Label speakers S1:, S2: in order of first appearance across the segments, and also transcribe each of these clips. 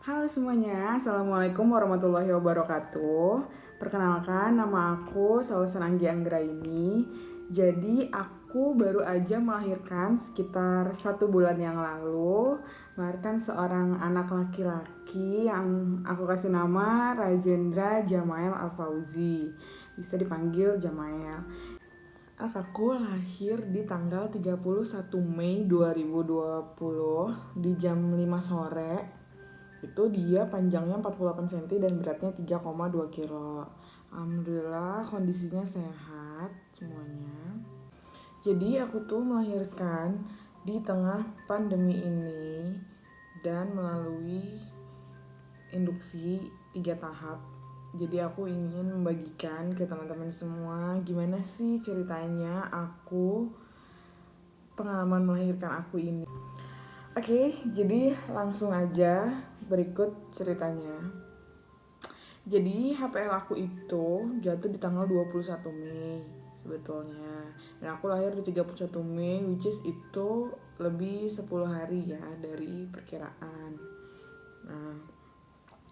S1: Halo semuanya, Assalamualaikum warahmatullahi wabarakatuh. Perkenalkan, nama aku Sausan Anggi Anggraini. Jadi aku baru aja melahirkan sekitar 1 bulan yang lalu. Melahirkan seorang anak laki-laki yang aku kasih nama Rajendra Jamael Alfauzi. Bisa dipanggil Jamael. Aku lahir di tanggal 31 Mei 2020 di jam 5 sore. Itu dia panjangnya 48 cm dan beratnya 3,2 kilo. Alhamdulillah kondisinya sehat semuanya. Jadi aku tuh melahirkan di tengah pandemi ini dan melalui induksi 3 tahap. Jadi aku ingin membagikan ke teman-teman semua gimana sih ceritanya pengalaman melahirkan aku ini. Oke, jadi langsung aja berikut ceritanya. Jadi HPL aku itu jatuh di tanggal 21 Mei sebetulnya. Dan aku lahir di 31 Mei, which is itu lebih 10 hari ya dari perkiraan. Nah,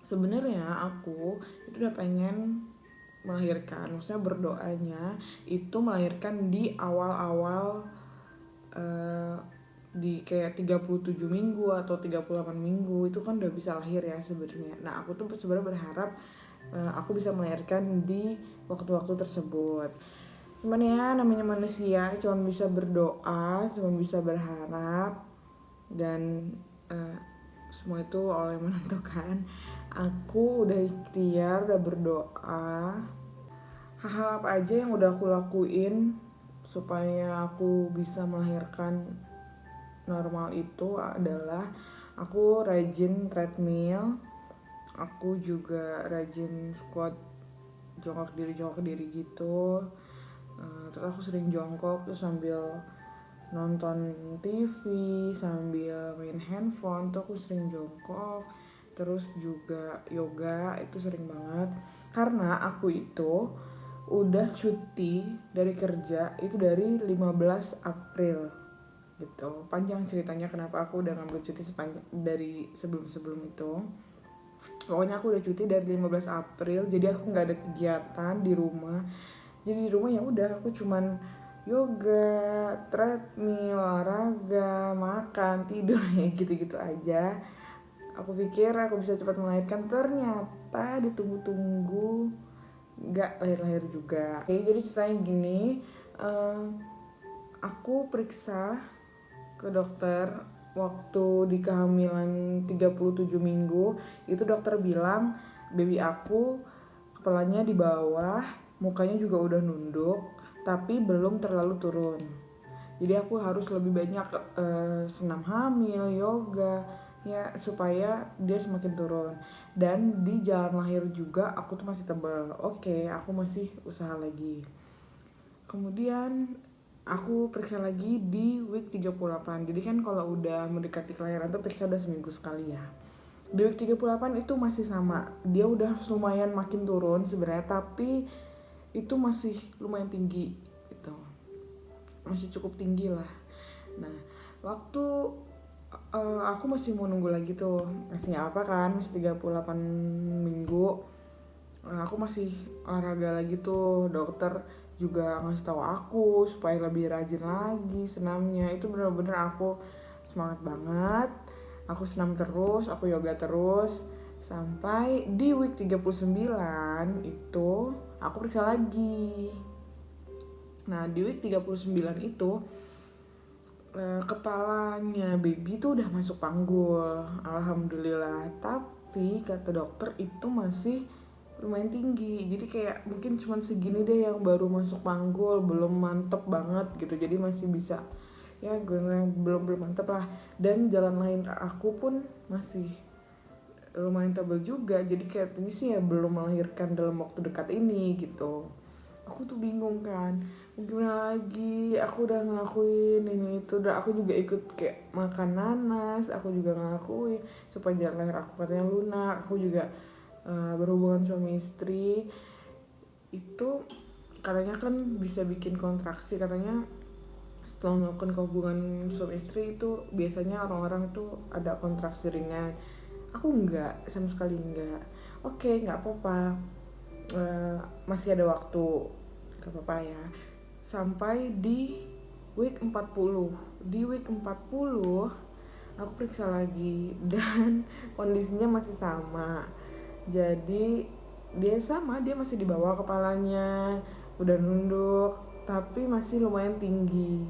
S1: sebenarnya aku itu udah pengen melahirkan, maksudnya berdoanya itu melahirkan di awal-awal di kayak 37 minggu atau 38 minggu itu kan udah bisa lahir ya sebenarnya. Nah, aku tuh sebenarnya berharap aku bisa melahirkan di waktu-waktu tersebut. Cuman ya namanya manusia cuma bisa berdoa, cuma bisa berharap dan semua itu Allah yang menentukan. Aku udah ikhtiar, udah berdoa. Hal-hal apa aja yang udah aku lakuin supaya aku bisa melahirkan normal itu adalah aku rajin treadmill, aku juga rajin squat jongkok diri gitu. Terus aku sering jongkok terus sambil nonton TV, sambil main handphone tuh aku sering jongkok. Terus juga yoga itu sering banget karena aku itu udah cuti dari kerja itu dari 15 April gitu. Panjang ceritanya kenapa aku udah ngambil cuti sepanjang dari sebelum itu. Pokoknya aku udah cuti dari 15 April, jadi aku nggak ada kegiatan di rumah. Jadi di rumah ya udah aku cuman yoga, treadmill, olahraga, makan, tidur ya gitu-gitu aja. Aku pikir aku bisa cepat melahirkan, ternyata ditunggu-tunggu nggak lahir-lahir juga. Oke, jadi ceritanya gini, aku periksa ke dokter waktu di kehamilan 37 minggu. Itu dokter bilang baby aku kepalanya di bawah, mukanya juga udah nunduk tapi belum terlalu turun. Jadi aku harus lebih banyak senam hamil, yoga ya supaya dia semakin turun. Dan di jalan lahir juga aku tuh masih tebal. Oke, aku masih usaha lagi. Kemudian aku periksa lagi di week 38. Jadi kan kalau udah mendekati kelahiran tuh periksa udah seminggu sekali ya. Di week 38 itu masih sama. Dia udah lumayan makin turun sebenarnya, tapi itu masih lumayan tinggi gitu. Masih cukup tinggi lah. Nah, waktu aku masih mau nunggu lagi tuh. Masih apa kan? Masih 38 minggu. Aku masih olahraga lagi tuh. Dokter juga ngasih tahu aku supaya lebih rajin lagi senamnya. Itu bener-bener aku semangat banget. Aku senam terus, aku yoga terus sampai di week 39 itu aku periksa lagi. Nah, di week 39 itu kepalanya baby tuh udah masuk panggul, alhamdulillah. Tapi kata dokter itu masih lumayan tinggi, jadi kayak mungkin cuma segini deh yang baru masuk panggul, belum mantep banget gitu. Jadi masih bisa ya gue belum mantep lah. Dan jalan lain aku pun masih lumayan tebal juga, jadi kayak ini sih ya belum melahirkan dalam waktu dekat ini gitu. Aku tuh bingung kan, gimana lagi, aku udah ngelakuin ini itu, udah aku juga ikut kayak makan nanas, aku juga ngelakuin supaya jalan lahir aku katanya lunak. Aku juga berhubungan suami istri itu katanya kan bisa bikin kontraksi, katanya setelah melakukan hubungan suami istri itu biasanya orang-orang tuh ada kontraksi ringan. Aku enggak, sama sekali enggak. Oke, nggak apa-apa. Masih ada waktu, nggak apa-apa ya. Sampai di week 40. Di week 40 aku periksa lagi dan kondisinya masih sama. Jadi dia masih di bawah kepalanya, udah nunduk, tapi masih lumayan tinggi.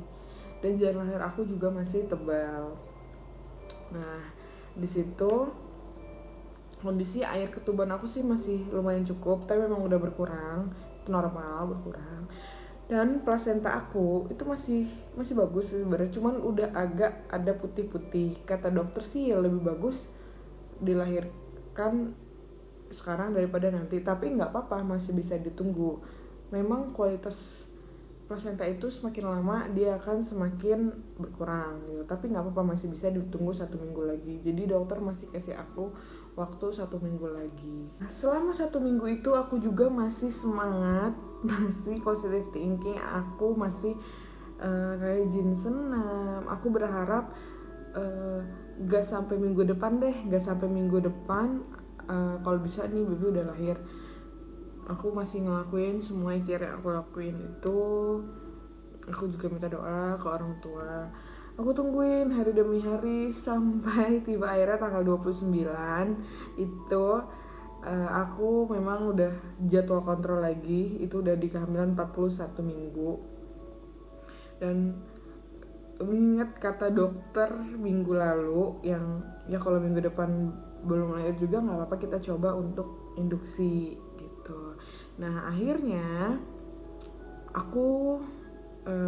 S1: Dan jalan lahir aku juga masih tebal. Nah, di situ kondisi air ketuban aku sih masih lumayan cukup, tapi memang udah berkurang, itu normal berkurang. Dan plasenta aku itu masih bagus sebenarnya, cuman udah agak ada putih-putih. Kata dokter sih ya lebih bagus dilahirkan sekarang daripada nanti, tapi nggak apa-apa, masih bisa ditunggu. Memang kualitas plasenta itu semakin lama dia akan semakin berkurang gitu, tapi nggak apa-apa, masih bisa ditunggu 1 minggu lagi. Jadi dokter masih kasih aku waktu 1 minggu lagi. Nah, selama 1 minggu itu aku juga masih semangat, masih positive thinking, aku masih rajin senam. Aku berharap gak sampai minggu depan kalau bisa nih baby udah lahir. Aku masih ngelakuin semua ikhtiar yang aku lakuin itu. Aku juga minta doa ke orang tua. Aku tungguin hari demi hari sampai tiba akhirnya tanggal 29 itu aku memang udah jadwal kontrol lagi. Itu udah di kehamilan 41 minggu. Dan ingat kata dokter minggu lalu yang ya kalau minggu depan belum lahir juga nggak apa-apa, kita coba untuk induksi gitu. Nah akhirnya aku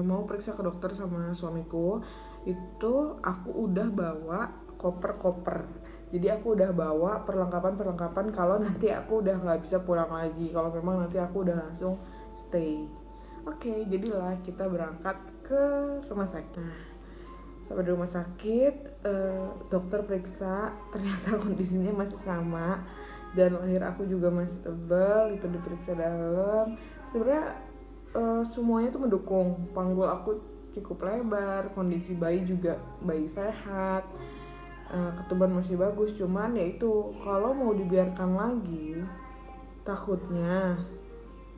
S1: mau periksa ke dokter sama suamiku. Itu aku udah bawa koper-koper, jadi aku udah bawa perlengkapan kalau nanti aku udah nggak bisa pulang lagi, kalau memang nanti aku udah langsung stay. Oke, jadilah kita berangkat ke rumah sakit. Nah, sampai di rumah sakit, dokter periksa, ternyata kondisinya masih sama, dan lahir aku juga masih tebal. Itu diperiksa dalam, sebenarnya semuanya tuh mendukung. Panggul aku cukup lebar, kondisi bayi juga bayi sehat, ketuban masih bagus. Cuman ya itu, kalau mau dibiarkan lagi takutnya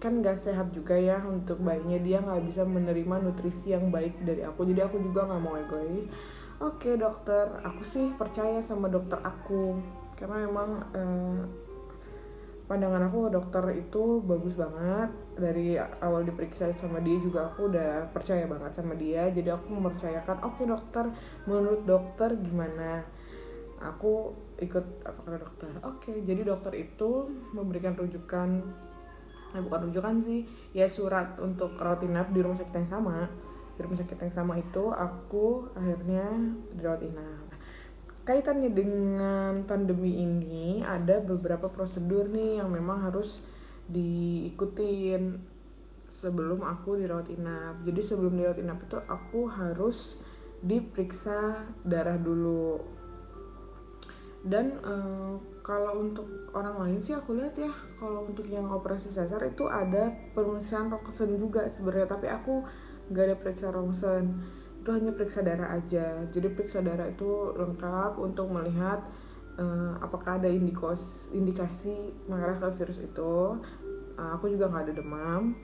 S1: kan gak sehat juga ya untuk bayinya, dia gak bisa menerima nutrisi yang baik dari aku. Jadi aku juga gak mau egois. Oke dokter, aku sih percaya sama dokter aku, karena memang pandangan aku dokter itu bagus banget. Dari awal diperiksa sama dia juga aku udah percaya banget sama dia. Jadi aku mempercayakan, oke dokter, menurut dokter gimana? Aku ikut apa kata dokter. Oke, jadi dokter itu memberikan rujukan, bukan rujukan sih, ya surat untuk rawat inap di rumah sakit yang sama. Di rumah sakit yang sama itu aku akhirnya dirawat inap. Kaitannya dengan pandemi ini, ada beberapa prosedur nih yang memang harus diikutin sebelum aku dirawat inap. Jadi sebelum dirawat inap itu aku harus diperiksa darah dulu. Dan kalau untuk orang lain sih aku lihat ya, kalau untuk yang operasi sesar itu ada pemeriksaan rongsen juga sebenarnya, tapi aku nggak ada periksa rongsen, itu hanya periksa darah aja. Jadi periksa darah itu lengkap untuk melihat apakah ada indikasi mengarah ke virus itu. Aku juga nggak ada demam.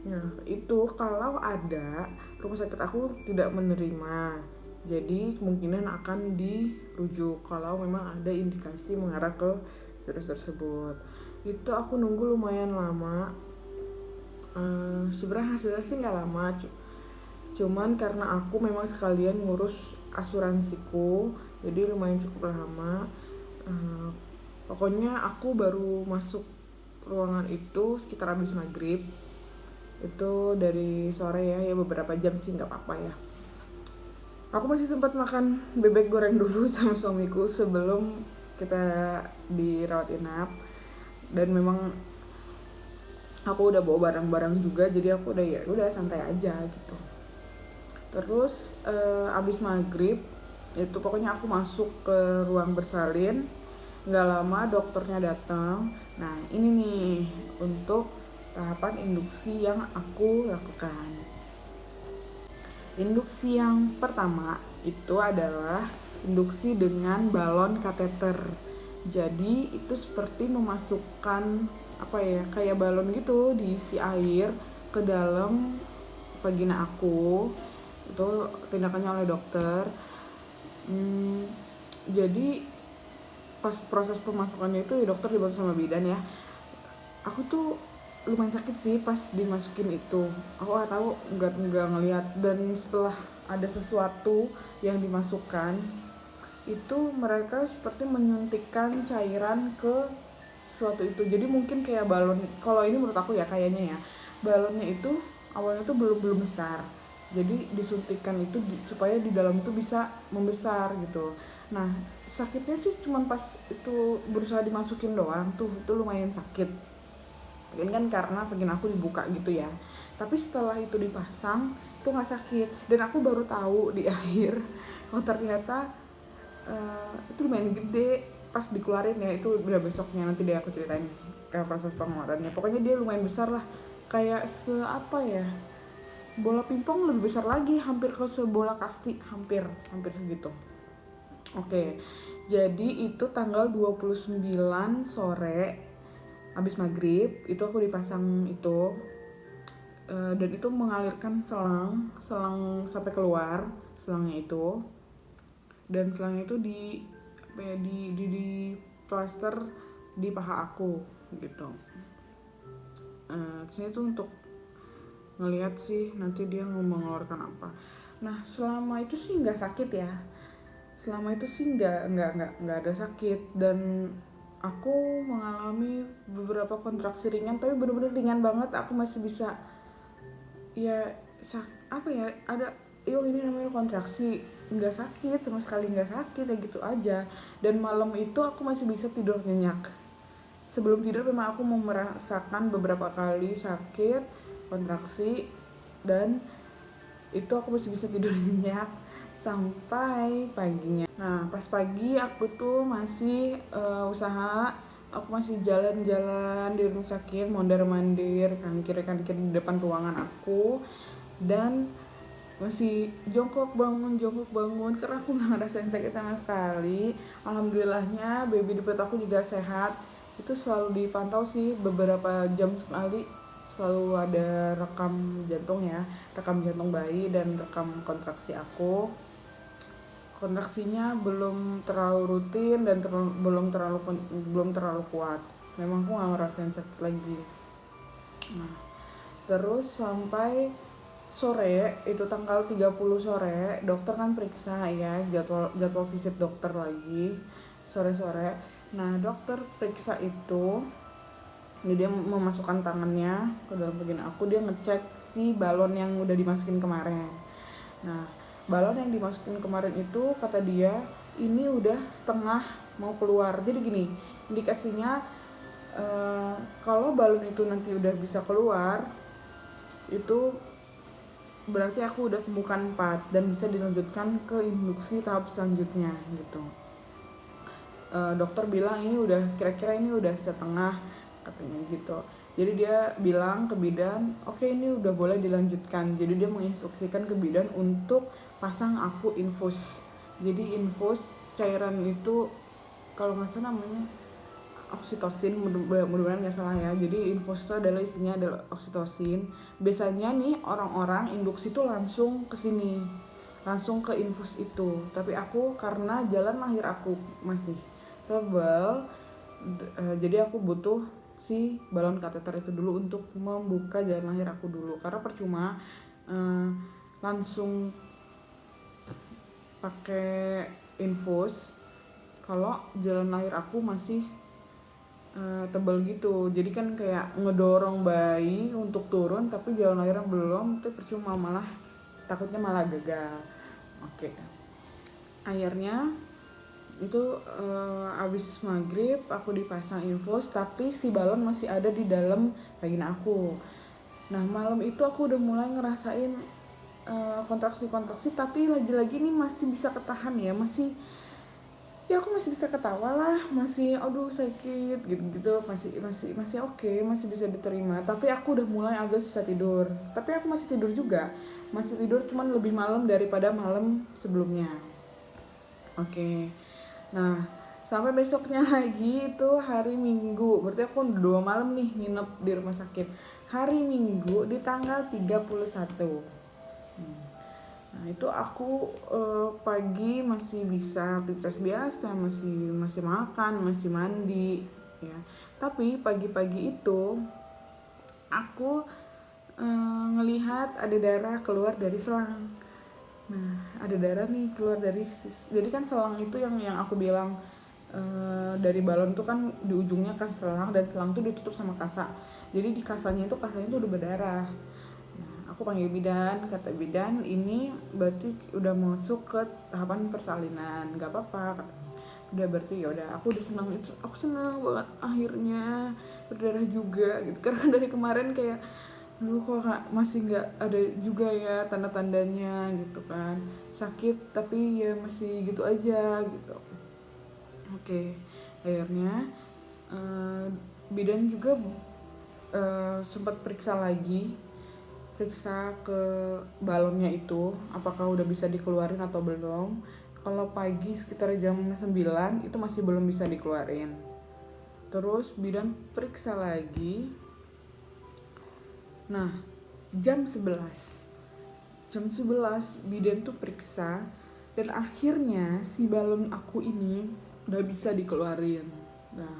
S1: Nah itu kalau ada, rumah sakit aku tidak menerima, jadi kemungkinan akan dirujuk kalau memang ada indikasi mengarah ke virus tersebut. Itu aku nunggu lumayan lama. Sebenarnya hasilnya sih nggak lama, cuman karena aku memang sekalian ngurus asuransiku, jadi lumayan cukup lama. Pokoknya aku baru masuk ruangan itu sekitar habis maghrib. Itu dari sore ya beberapa jam sih, nggak apa-apa ya. Aku masih sempat makan bebek goreng dulu sama suamiku sebelum kita dirawat inap. Dan memang aku udah bawa barang-barang juga, jadi aku udah santai aja gitu. Terus abis maghrib itu pokoknya aku masuk ke ruang bersalin. Nggak lama dokternya datang. Nah ini nih untuk tahapan induksi yang aku lakukan. Induksi yang pertama itu adalah induksi dengan balon kateter. Jadi itu seperti memasukkan apa ya, kayak balon gitu, diisi air ke dalam vagina aku. Itu tindakannya oleh dokter. Jadi pas proses pemasukannya itu ya dokter dibantu sama bidan ya. Aku tuh lumayan sakit sih pas dimasukin itu. Aku nggak tahu, nggak ngelihat. Dan setelah ada sesuatu yang dimasukkan, itu mereka seperti menyuntikkan cairan ke sesuatu itu. Jadi mungkin kayak balon. Kalau ini menurut aku ya kayaknya ya, balonnya itu awalnya tuh belum besar. Jadi disuntikkan itu supaya di dalam itu bisa membesar gitu. Nah, sakitnya sih cuman pas itu berusaha dimasukin doang tuh, itu lumayan sakit. Mungkin kan karena vagina aku dibuka gitu ya. Tapi setelah itu dipasang itu nggak sakit, dan aku baru tahu di akhir kalau ternyata itu lumayan gede pas dikeluarin ya. Itu udah besoknya, nanti deh aku ceritain kayak proses pengeluarannya. Pokoknya dia lumayan besar lah, kayak apa ya, bola pingpong lebih besar lagi, hampir ke sebola kasti, hampir segitu. Oke, jadi itu tanggal 29 sore abis maghrib itu aku dipasang itu, dan itu mengalirkan selang sampai keluar selangnya itu. Dan selangnya itu di plaster di paha aku gitu. Terus itu untuk ngelihat sih nanti dia mau mengeluarkan apa. Nah, selama itu sih nggak sakit ya. Selama itu sih nggak ada sakit, dan aku mengalami beberapa kontraksi ringan, tapi benar-benar ringan banget. Aku masih bisa ya apa ya, ada ini namanya kontraksi, nggak sakit sama sekali, nggak sakit ya gitu aja. Dan malam itu aku masih bisa tidur nyenyak. Sebelum tidur memang aku mau merasakan beberapa kali sakit kontraksi, dan itu aku masih bisa tidur nyenyak sampai paginya. Nah, pas pagi aku tuh masih usaha, aku masih jalan-jalan di rumah sakit, mondar-mandir kan kiri di depan ruangan aku, dan masih jongkok bangun karena aku nggak ngerasain sakit sama sekali. Alhamdulillahnya baby di perut aku juga sehat. Itu selalu dipantau sih, beberapa jam sekali selalu ada rekam jantung ya, rekam jantung bayi dan rekam kontraksi aku. Kontraksinya belum terlalu rutin dan belum terlalu kuat. Memang aku nggak ngerasain sakit lagi. Nah, terus sampai sore, itu tanggal 30 sore, dokter kan periksa ya, jadwal visit dokter lagi sore-sore. Nah, dokter periksa itu, dia memasukkan tangannya ke dalam vagina aku, dia ngecek si balon yang udah dimasukin kemarin. Nah, balon yang dimasukin kemarin itu kata dia ini udah setengah mau keluar. Jadi gini, indikasinya kalau balon itu nanti udah bisa keluar, itu berarti aku udah pembukaan 4 dan bisa dilanjutkan ke induksi tahap selanjutnya gitu. Dokter bilang ini udah kira-kira ini udah setengah katanya gitu. Jadi dia bilang ke bidan, oke, ini udah boleh dilanjutkan. Jadi dia menginstruksikan ke bidan untuk pasang aku infus. Jadi infus cairan itu kalau nggak salah namanya oksitosin, mudah-mudahan nggak salah ya. Jadi infus itu adalah isinya adalah oksitosin. Biasanya nih orang-orang induksi itu langsung ke sini, langsung ke infus itu. Tapi aku karena jalan lahir aku masih tebal, jadi aku butuh si balon kateter itu dulu untuk membuka jalan lahir aku dulu. Karena percuma langsung pakai infus kalau jalan lahir aku masih tebal gitu. Jadi kan kayak ngedorong bayi untuk turun tapi jalan lahirnya belum, itu percuma, malah takutnya malah gagal. Oke. Akhirnya itu abis maghrib aku dipasang infus, tapi si balon masih ada di dalam vagina aku. Nah, malam itu aku udah mulai ngerasain kontraksi-kontraksi, tapi lagi-lagi ini masih bisa ketahan ya, aku masih bisa ketawa lah, masih aduh sakit gitu-gitu, masih oke, masih bisa diterima. Tapi aku udah mulai agak susah tidur. Tapi aku masih tidur juga, masih tidur cuman lebih malam daripada malam sebelumnya. Oke. Nah, sampai besoknya lagi itu hari Minggu, berarti aku udah 2 malam nih nginep di rumah sakit. Hari Minggu di tanggal 31. Nah itu aku pagi masih bisa aktivitas biasa, masih makan, masih mandi ya. Tapi pagi-pagi itu aku ngelihat ada darah keluar dari selang. Nah ada darah nih keluar dari jadi kan selang itu yang aku bilang dari balon tuh kan di ujungnya ke selang, dan selang tuh ditutup sama kasa. Jadi di kasanya tuh udah berdarah. Nah, aku panggil bidan, kata bidan ini berarti udah masuk ke tahapan persalinan, nggak apa-apa. Udah berarti ya udah, aku udah senang itu, aku senang banget akhirnya berdarah juga gitu. Karena dari kemarin kayak lu kok masih nggak ada juga ya tanda-tandanya gitu kan, sakit tapi ya masih gitu aja gitu. Oke, akhirnya bidan juga sempat periksa ke balonnya itu apakah udah bisa dikeluarin atau belum. Kalau pagi sekitar jam 9 itu masih belum bisa dikeluarin. Terus bidan periksa lagi. Nah, jam 11 bidan tuh periksa, dan akhirnya si balon aku ini udah bisa dikeluarin. Nah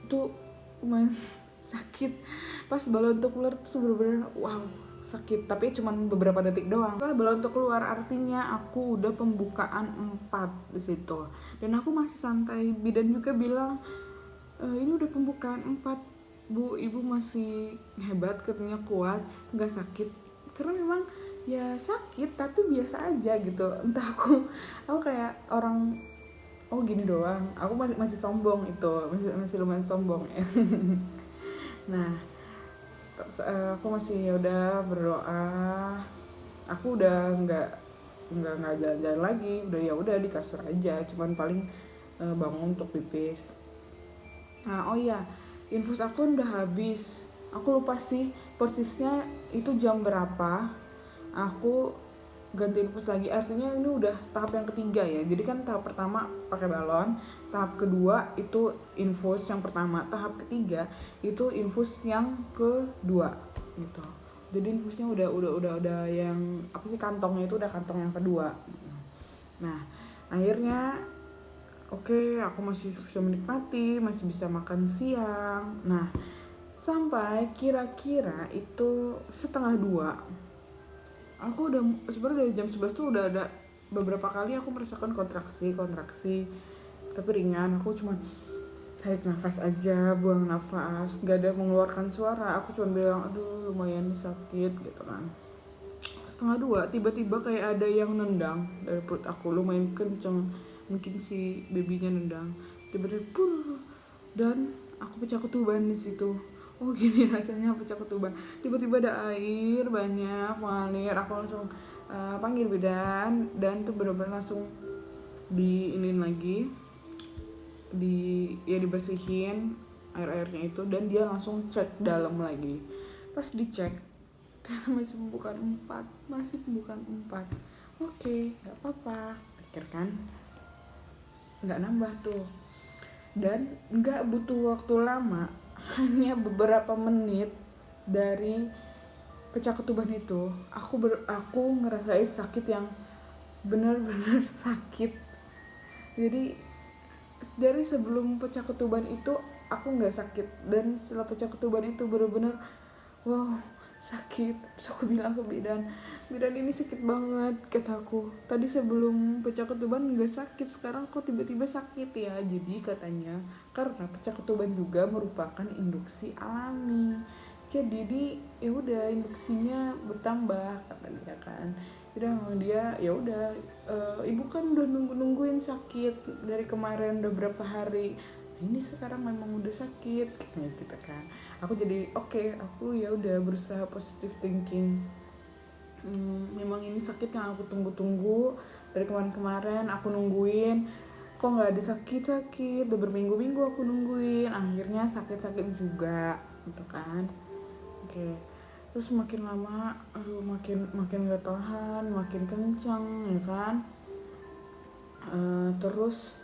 S1: itu lumayan sakit pas balon tuh keluar tuh, bener-bener wow sakit, tapi cuman beberapa detik doang. Setelah balon tuh keluar artinya aku udah pembukaan 4 di situ, dan aku masih santai. Bidan juga bilang ini udah pembukaan 4 Bu, ibu masih hebat, katanya kuat, nggak sakit. Karena memang ya sakit tapi biasa aja gitu. Entah aku kayak orang oh gini doang. Aku masih sombong itu, masih lumayan sombong ya. Nah, terus aku masih udah berdoa. Aku udah nggak jalan-jalan lagi. Udah ya udah di kasur aja. Cuman paling bangun untuk pipis. Nah, oh iya, infus aku udah habis. Aku lupa sih persisnya itu jam berapa. Aku ganti infus lagi. Artinya ini udah tahap yang ketiga ya. Jadi kan tahap pertama pakai balon, tahap kedua itu infus yang pertama, tahap ketiga itu infus yang kedua gitu. Jadi infusnya udah yang apa sih, kantongnya itu udah kantong yang kedua. Nah, akhirnya oke, aku masih bisa menikmati, masih bisa makan siang. Nah, sampai kira-kira itu 1:30. Aku udah sebenarnya dari jam 11 tuh udah ada beberapa kali aku merasakan kontraksi, tapi ringan. Aku cuma tarik nafas aja, buang nafas, gak ada mengeluarkan suara. Aku cuma bilang, aduh lumayan sakit gitu kan. 1:30 tiba-tiba kayak ada yang nendang dari perut aku, lumayan kenceng. Mungkin si babynya nendang, tiba-tiba pur, dan aku pecah ketuban di situ. Oh gini rasanya pecah ketuban, tiba-tiba ada air banyak mengalir. Aku langsung panggil bidan, dan tuh benar-benar langsung diinin lagi, dibersihin air-airnya itu, dan dia langsung cek dalam lagi. Pas dicek ternyata masih pembukaan 4. Oke, nggak apa-apa, pikir kan, nggak nambah tuh, dan nggak butuh waktu lama, hanya beberapa menit dari pecah ketuban itu aku ngerasain sakit yang benar-benar sakit. Jadi dari sebelum pecah ketuban itu aku nggak sakit, dan setelah pecah ketuban itu benar-benar wow sakit. Terus aku bilang ke bidan ini sakit banget, kataku. Tadi sebelum pecah ketuban nggak sakit, sekarang kok tiba-tiba sakit ya. Jadi katanya karena pecah ketuban juga merupakan induksi alami. Jadi ya udah induksinya bertambah, kata dia kan. Jadi emang dia ya udah ibu kan udah nungguin sakit dari kemarin udah berapa hari. Ini sekarang memang udah sakit katanya gitu kan. Aku jadi oke, aku ya udah berusaha positive thinking. Memang ini sakit yang aku tunggu-tunggu dari kemarin aku nungguin, kok nggak ada sakit udah berminggu-minggu aku nungguin, akhirnya sakit juga gitu kan. Oke. Terus makin lama aduh makin nggak tahan, makin kencang ya kan. Terus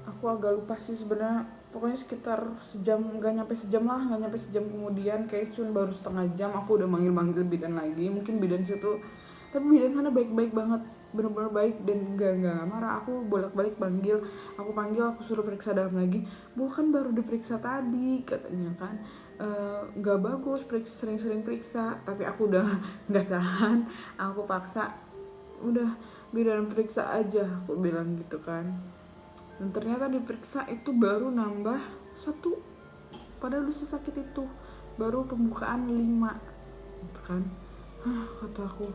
S1: aku agak lupa sih sebenarnya, pokoknya sekitar sejam, nggak nyampe sejam lah, nggak nyampe sejam kemudian, kayak cuma baru setengah jam aku udah manggil bidan lagi. Mungkin bidan situ, tapi bidan sana baik-baik banget, bener-bener baik dan nggak marah. Aku bolak-balik panggil, aku suruh periksa dalam lagi. Bukan baru diperiksa tadi katanya kan, nggak bagus sering-sering periksa. Tapi aku udah nggak tahan, aku paksa, udah bidan periksa aja, aku bilang gitu kan. Dan ternyata diperiksa itu baru nambah 1, padahal udah sesakit itu, baru pembukaan 5 gitu kan. Kata aku,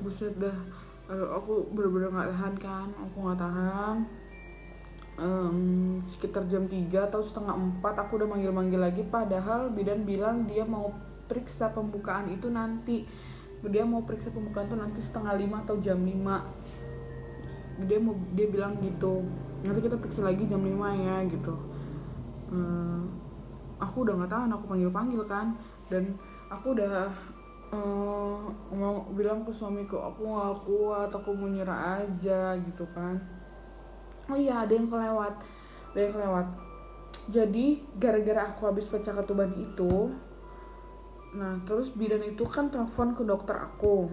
S1: buset dah. Aku bener-bener gak tahan kan, aku gak tahan. Sekitar jam 3 atau setengah 4 aku udah manggil lagi, padahal bidan bilang dia mau periksa pembukaan itu nanti. Dia mau periksa pembukaan itu nanti setengah 5 atau jam 5. Dia bilang gitu, nanti kita periksa lagi jam 5 ya gitu. Aku udah nggak tahan, aku panggil kan, dan aku udah mau bilang ke suamiku, aku nggak kuat, aku mau nyerah aja gitu kan. Oh iya, ada yang kelewat. Jadi gara-gara aku habis pecah ketuban itu, nah terus bidan itu kan telepon ke dokter aku,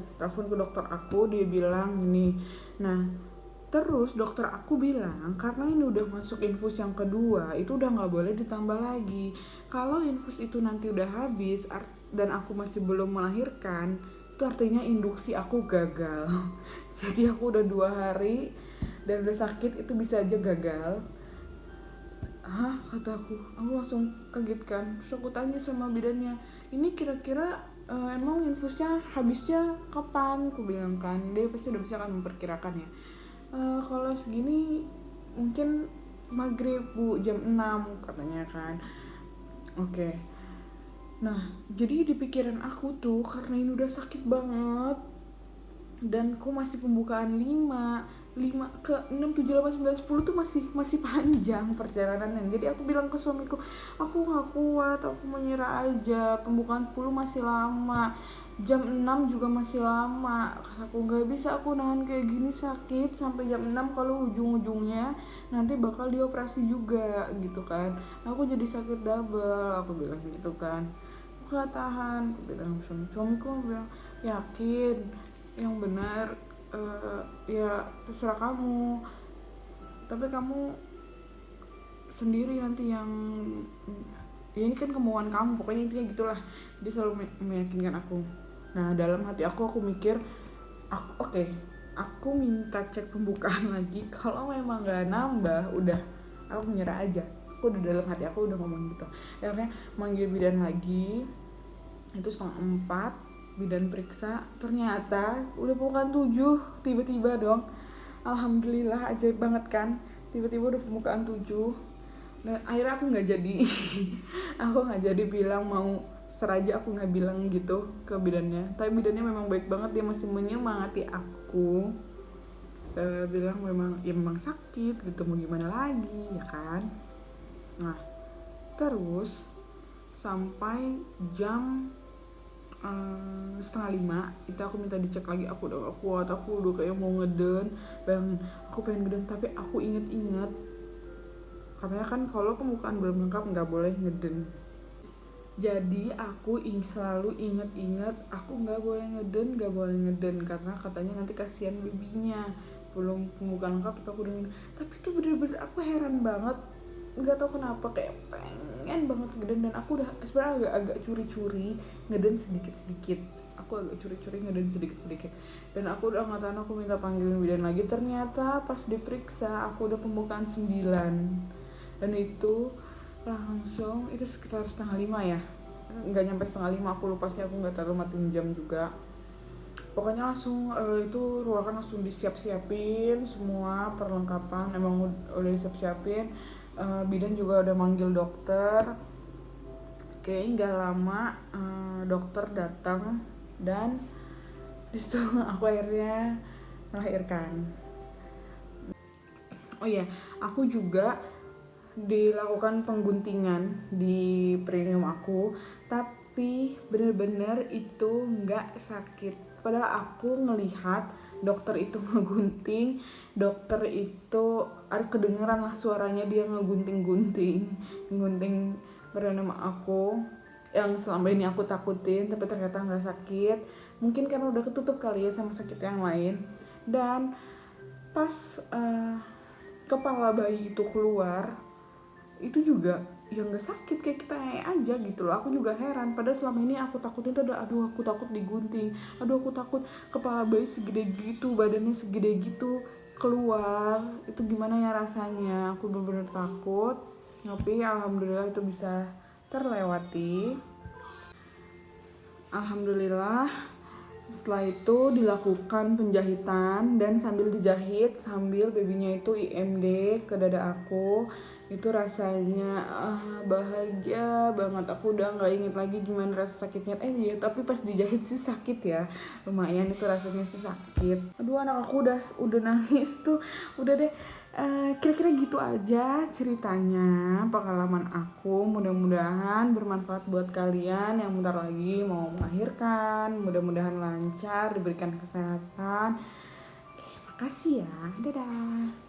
S1: dia bilang gini. Nah terus dokter aku bilang, karena ini udah masuk infus yang kedua, itu udah gak boleh ditambah lagi. Kalau infus itu nanti udah habis dan aku masih belum melahirkan, itu artinya induksi aku gagal. Jadi aku udah 2 hari dan udah sakit, itu bisa aja gagal. Hah, kata aku langsung kaget kan. Terus aku tanya sama bidannya, ini kira-kira emang infusnya habisnya kapan? Aku bilang kan, dia pasti udah bisa kan memperkirakan ya. Kalau segini mungkin maghrib bu, jam 6 katanya kan. Oke. Nah jadi di pikiran aku tuh, karena ini udah sakit banget dan aku masih pembukaan 5 ke 6, 7, 8, 9, 10 tuh masih panjang perjalanannya. Jadi aku bilang ke suamiku, aku gak kuat, aku menyerah aja, pembukaan 10 masih lama, jam 6 juga masih lama. Aku gak bisa aku nahan kayak gini sakit sampai jam 6, kalau ujung-ujungnya nanti bakal dioperasi juga gitu kan. Aku jadi sakit double, aku bilang gitu kan. Aku gak tahan, aku bilang suamiku bilang, yakin yang benar, ya terserah kamu, tapi kamu sendiri nanti yang, ya ini kan kemauan kamu, pokoknya intinya gitulah. Dia selalu meyakinkan aku. Nah dalam hati aku mikir, aku minta cek pembukaan lagi, kalau memang gak nambah udah aku menyerah aja. Aku udah dalam hati aku udah ngomong gitu. Akhirnya manggil bidan lagi, itu setengah 4, bidan periksa, ternyata udah pembukaan 7, tiba-tiba dong. Alhamdulillah, ajaib banget kan, tiba-tiba udah pembukaan 7. Dan akhirnya aku gak jadi aku gak jadi bilang mau seraja, aku gak bilang gitu ke bidannya. Tapi bidannya memang baik banget, dia masih menyemangati aku, bilang memang sakit gitu, mau gimana lagi ya kan. Nah terus sampai jam setengah 5 itu aku minta dicek lagi. Aku udah gak kuat, aku udah kayak mau ngeden. Bayangin, aku pengen ngeden tapi aku inget katanya kan kalau pembukaan belum lengkap gak boleh ngeden. Jadi aku selalu inget aku gak boleh ngeden karena katanya nanti kasihan babynya, belum pembukaan lengkap tapi aku udah ngeden. Tapi tuh bener-bener aku heran banget, nggak tahu kenapa kayak pengen banget ngeden. Dan aku udah sebenarnya agak curi-curi ngeden sedikit-sedikit, dan aku udah nggak tahan, aku minta panggilin bidan lagi. Ternyata pas diperiksa aku udah pembukaan 9, dan itu langsung, itu sekitar setengah 5 ya, nggak nyampe setengah 5, aku lupa sih, aku nggak terlalu matiin jam juga. Pokoknya langsung itu ruangan langsung disiap-siapin semua perlengkapan, emang udah disiap-siapin. Bidan juga udah manggil dokter. Oke, nggak lama dokter datang dan disitu aku akhirnya melahirkan. Oh iya, aku juga dilakukan pengguntingan di perineum aku, tapi bener-bener itu nggak sakit. Padahal aku ngelihat dokter itu ngegunting, dokter itu ada kedengeran lah suaranya dia ngegunting bernama aku yang selama ini aku takutin, tapi ternyata nggak sakit. Mungkin karena udah ketutup kali ya sama sakit yang lain. Dan pas kepala bayi itu keluar, itu juga yang nggak sakit, kayak kita aja gitu loh. Aku juga heran, padahal selama ini aku takutin tuh aduh aku takut digunting, aduh aku takut kepala bayi segede gitu, badannya segede gitu keluar, itu gimana ya rasanya. Aku bener-bener takut, tapi alhamdulillah itu bisa terlewati. Alhamdulillah setelah itu dilakukan penjahitan, dan sambil dijahit sambil babynya itu IMD ke dada aku, itu rasanya bahagia banget. Aku udah nggak inget lagi gimana rasa sakitnya. Iya, tapi pas dijahit sih sakit ya, lumayan itu rasanya sih sakit. Aduh, anak aku udah nangis tuh. Udah deh, kira-kira gitu aja ceritanya, pengalaman aku. Mudah-mudahan bermanfaat buat kalian yang bentar lagi mau melahirkan. Mudah-mudahan lancar, diberikan kesehatan. Oke, makasih ya, dadah.